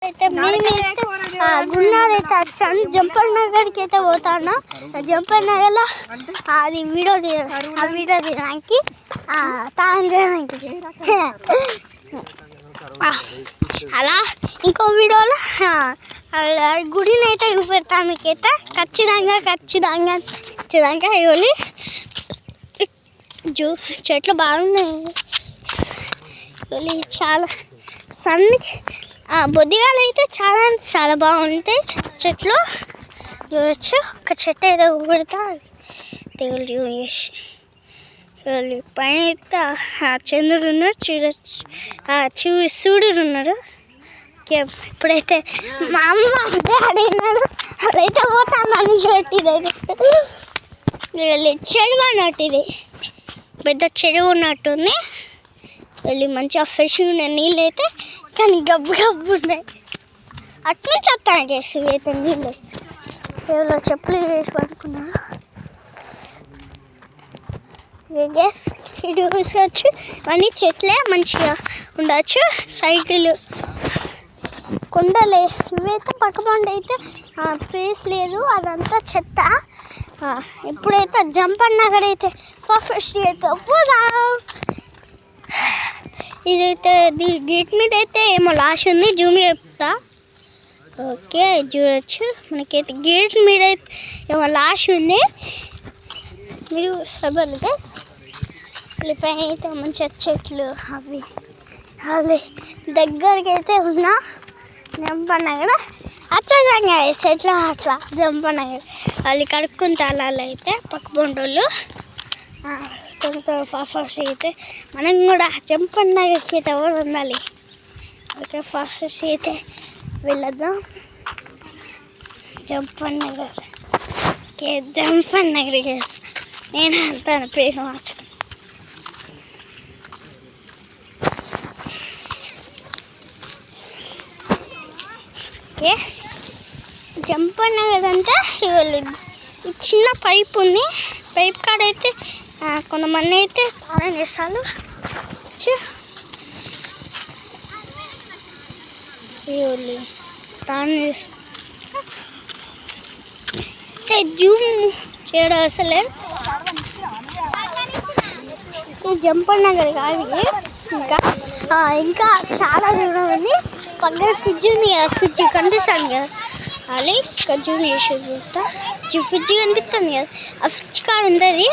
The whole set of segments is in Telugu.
అయితే మేమైతే గున్నార్ అయితే వచ్చాను. జంపర్ నగర్కి అయితే పోతాను. జంపర్ నగర్లో అది వీడియో తీయడానికి తాను చేయడానికి అలా ఇంకో వీడియోలో గుడిని అయితే చూపెడతాను మీకైతే ఖచ్చితంగా ఇవ్వాలి. చెట్లు బాగున్నాయి ఇవ్వాలి. చాలా బొద్దిగాలు అయితే చాలా బాగుంటాయి చెట్లు చూడవచ్చు. ఒక చెట్టు అయితే ఊపెడతా తెగులు చూసి పైన అయితే చంద్రుడు ఉన్నారు చూడచ్చు. సూర్యుడు ఉన్నారు. ఇప్పుడైతే మా అమ్మ డాడీ ఉన్నారు. అదైతే పోతాను మనిషి పెట్టిది చెరువు అన్నట్టు. పెద్ద చెరువు ఉన్నట్టుంది. వెళ్ళి మంచిగా ఫ్రెష్ ఉన్నాయి నీళ్ళు అయితే, కానీ గబ్బు ఉన్నాయి. అట్లా చెప్తాను చేసి అయితే నీళ్ళు ఎవరో చెప్పులు వేసి పడుకున్నాను. గ్యాస్ ఇటు చూసుకోవచ్చు. ఇవన్నీ చెట్లే మంచిగా ఉండవచ్చు. సైకిల్ కొండలే ఇవైతే పక్కపండి అయితే ప్లేస్ లేదు, అదంతా చెత్త. ఇప్పుడైతే జంపర్ నగర్ అయితే ఫస్ట్ అయితే పోదాం. ఇదైతే గేట్ మీద అయితే ఏమో లాస్ట్ ఉంది, జూమ్ చెప్తా. ఓకే చూడవచ్చు. మనకైతే గేట్ మీద అయితే ఏమో లాస్ట్ ఉంది, మీరు సబర్లు గైస్. పైన అయితే మంచిగా చెట్లు అవి దగ్గరికి అయితే ఉన్నా. జంపర్ నగర్ వచ్చేదంగా చెట్లు అట్లా జంపర్ నగర్ వాళ్ళు కడుక్కుంటే అలా అయితే పక్క బొండోళ్ళు కొంత ఫాస్ట్ అయితే మనం కూడా జంపర్ నగర్కి అయితే ఎవరు ఉండాలి. ఓకే ఫాస్ట్ అయితే వెళ్ళొద్దాం. జంపర్ నగర్ నేను అంటాను పేరు మార్చుకుని. ఓకే జంపర్ నగర్ అంటే చిన్న పైప్ ఉంది. పైప్ కాడ అయితే కొంతమంది అయితే స్నానం చేస్తారు. స్నానం చేస్తే జూమ్ చేయడం అసలు జంపర్ నగర్ కాదు. ఇంకా చాలా దూరం ఉంది. పక్కన ఫ్రిడ్జ్ కనిపిస్తుంది కదా, అది జూమ్ చేసి చూస్తా. ఫ్రిడ్జ్ కనిపిస్తుంది కదా, ఆ ఫ్రిడ్జ్ కాడ ఉంటుంది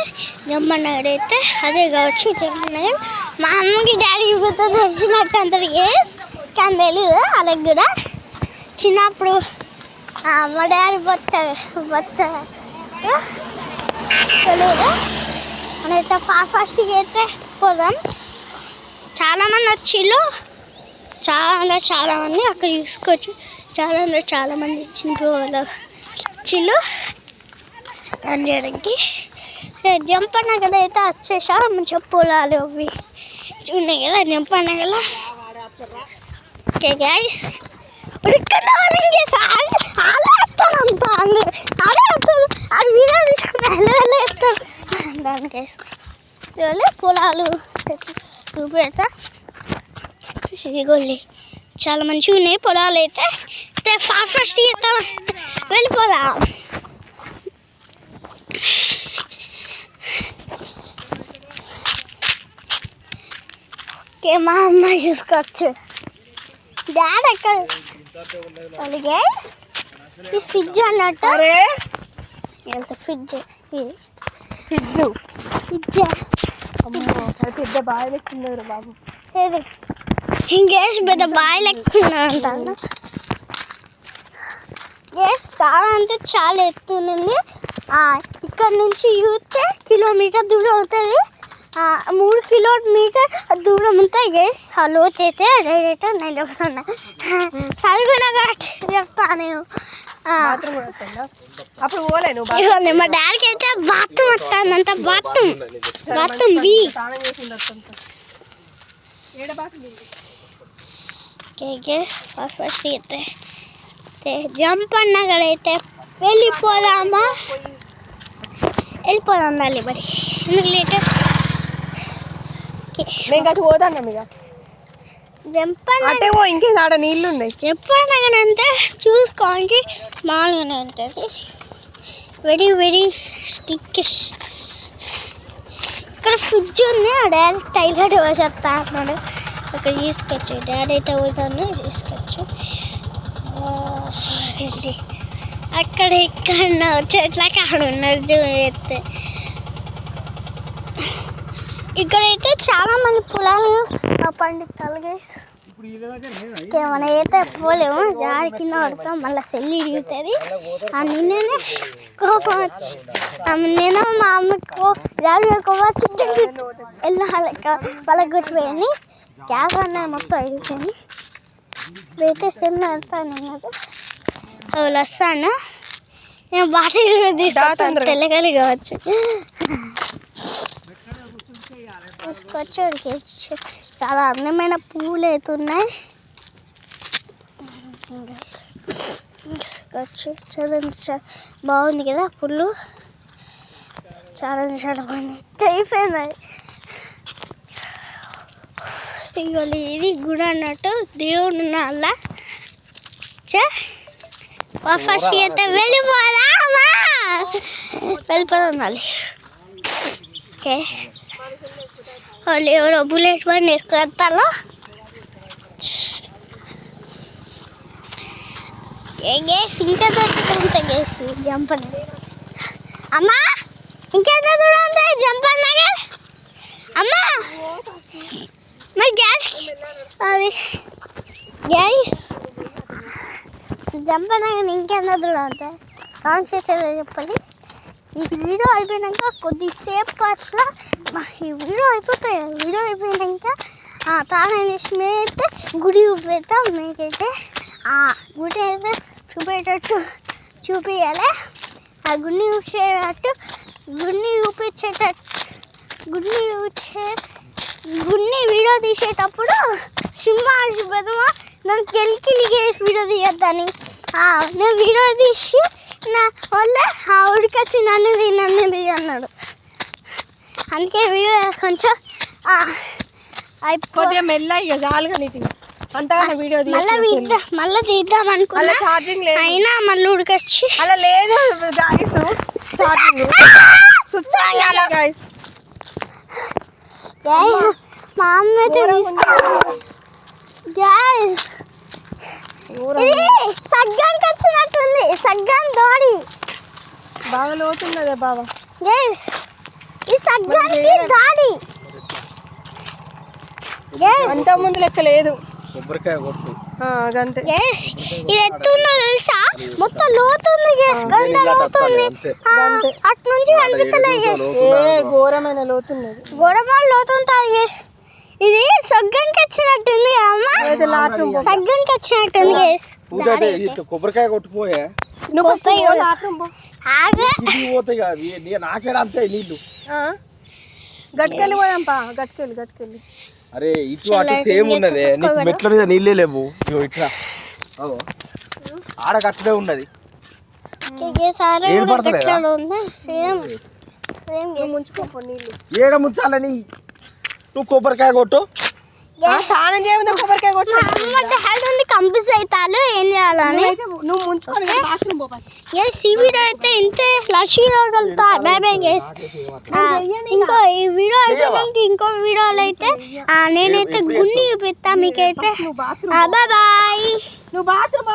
జంపర్ నగర్ అయితే. అదే కావచ్చు జంపర్ నగర్. మా అమ్మకి డాడీ చూపుతుంది వచ్చినట్టు అంటారు. కానీ తెలియదు వాళ్ళకి కూడా. చిన్నప్పుడు మా డాడీ బొచ్చ తెలియదు. మనైతే ఫాస్ట్గా అయితే పోదాం. చాలామంది వచ్చిళ్ళు, చాలామంది అక్కడ చూసుకోవచ్చు. చాలామంది వచ్చిండ్రు రన్ చేయడానికి. జంపర్ నగర్ అయితే వచ్చేసా. మంచిగా పొలాలు అవి ఉన్నాయి కదా జంపర్ నగర్లో. ఓకే గైస్ అది వీడియో తీసుకుని దానికి పొలాలు చూపెడతా. ఇగోళ్ళి చాలా మంచిగా ఉన్నాయి పొలాలు అయితే. ఫాస్ట్ వెళ్ళిపోదాం. ఓకే మా అమ్మ చూసుకోవచ్చు. డాడీ ఎక్కడ గైస్ ఈ ఫ్రిడ్జ్ అన్నట్టు. ఫ్రిడ్జ్ పెద్ద బాయ్ లెక్కున్నారు బాబు. గ్యాస్ పెద్ద బాయ్ లెక్కున్నా అంటాను. గ్యాస్ చాలా అంటే చాలా ఎత్తునుంది. ఇక్కడ నుంచి చూస్తే కిలోమీటర్ దూరం అవుతుంది. 3 కిలోమీటర్ దూరం ఉంటాయి గ్యాస్. ఆ లోతు అయితే డైరెక్ట్ నేను చెప్తున్నా. చదువుకున్నా కాబట్టి చెప్తాను నేను. మా డాడీకి అయితే బాత్రూమ్ వస్తుందంట. బాత్రూమ్ బి ఫస్ట్ అయితే జంపర్ నగర్ అయితే వెళ్ళిపోదాం మళ్ళీ మరి ఎందుకు లేట్. మేము గట్టి పోతాం ఇక అంటే ఓ ఇంకేది ఆడ నీళ్ళు ఉన్నాయి. చెప్పండి చూసుకోండి మామూలుగానే ఉంటుంది. Very very stickish. ఇక్కడ ఫ్రిడ్జ్ ఉంది. డాడీ టైలర్ చెప్తా అన్నాడు. అక్కడ తీసుకొచ్చు. డాడీ అయితే అవుతాను తీసుకొచ్చు. అక్కడ ఇక్కడ చెట్లకి అక్కడ ఉన్నారు చూస్తే. ఇక్కడైతే చాలా మంది పొలాలు పండిస్తాలు. మనం అయితే పోలేము. జాడి కింద పడతాం. మళ్ళీ సెల్లి ఇరుగుతుంది. నిన్ననే కోపం వచ్చి నేను మా అమ్మకు డాడీ కోపం చిట్టి వెళ్ళాలి వాళ్ళ గుట్టిపోయి గ్యాస్ అన్నది మొత్తం ఇరుగుతుంది. ఇప్పుడైతే సెల్ పెడతాను. నేను వాళ్ళు వస్తాను. నేను బాటిల్ తీసుకొస్తాను. తెల్లగలి కావచ్చు తీసుకొచ్చి చాలా అందమైన పువ్వులు అవుతున్నాయి. చూడండి బాగుంది కదా పుల్లు. చాలా చాలా బాగుంది. అయిపోయింది. ఇవ్వాలి ఇది గుడి అన్నట్టు. దేవుడు అలా ఫస్ట్ అయితే వెళ్ళిపోదాం మళ్ళీ. ఓకే వాళ్ళు ఎవరో బుల్లెట్ బండి వేసుకొస్తాలో గేస్ ఇంకా దొరుకుతుంటే గేస్ జంప్ అనేది. అమ్మా ఇంకెంత దూరం ఉంది జంప్ అన్నగా? అమ్మా మరి గ్యాస్ అది గ్యాస్ జంప్ అనగా ఇంకెంత దూరం ఉంటుంది కాన్సెప్ట్ చెప్పాలి. ఈ వీడియో అయిపోయాక కొద్దిసేపు అట్లా ఈ వీడియో అయిపోతాయి. వీడియో అయిపోయాక తానే అయితే గుడి చూపెడతాం. మీకైతే గుడి అయితే చూపేటట్టు చూపించాలి. ఆ గుడిని చూసేటట్టు గుడిని వీడియో తీసేటప్పుడు సింహాలు చూపెడతామా. నన్ను కెలికిలిగే వీడియో తీయద్దని నేను వీడియో తీసి నా వల్ల ఉడికొచ్చి నన్ను అన్నాడు. అందుకే వీడియో కొంచెం కొద్దిగా మెల్లగా చాలుగా అంతగా వీడియో మళ్ళీ తీద్దాం అనుకున్నా. ఛార్జింగ్ లేదు అయినా మళ్ళీ ఉడికొచ్చి అలా లేదు ఛార్జింగ్ స్విచ్ గైస్. మా అమ్మ అయితే గ్యాస్ ఇది సగ్గానికి వచ్చినట్టుంది. సగ్గాన్ దోడి బాగా లోతున్నదే బాబా. గైస్ ఈ సగ్గానికి దాడి అంత ముందు లెక్క లేదు. అంతే గైస్ ఇది ఎత్తుందో తెలుసా? మొత్తం లోతుంది గైస్. గంట లోతుంది. అటు నుంచి కనిపిస్తలేదు గైస్. ఘోరమైన లోతున్నది. ఘోరమైన లోతుంటుంది గైస్. ఇది సగ్గానికి వచ్చినట్టుంది అమ్మా. సగ్గానికి వచ్చినట్టుంది గైస్. కొబ్బరికాయ కొట్టుపోయే నాకేడా అంతే నీళ్ళు గట్టుకెళ్ళి పోయాంపా. గట్టుకెళ్ళి అరే ఇటు అటు సేమ్ ఉన్నది. నీకు మెట్ల మీద నీళ్ళే లేవు. ఇట్లా ఆడ కట్టడే ఉన్నది. ఏడ ముంచాలని నువ్వు కొబ్బరికాయ కొట్టు. స్నానం చేయకుండా కొబ్బరికాయ కొట్టు. కంప్లీట్ అవుతాను ఏం చేయాలని నువ్వు ముంచుకొని ఈ వీడియో అయితే ఇంతే. లక్ష్మీలో కలుతా. Bye bye guys. ఇంకో ఈ వీడియో అయిపోయాక ఇంకో వీడియోలో అయితే నేనైతే గుండి చూపిస్తా మీకైతే. Bye bye. నువ్వు బాత్రూమ్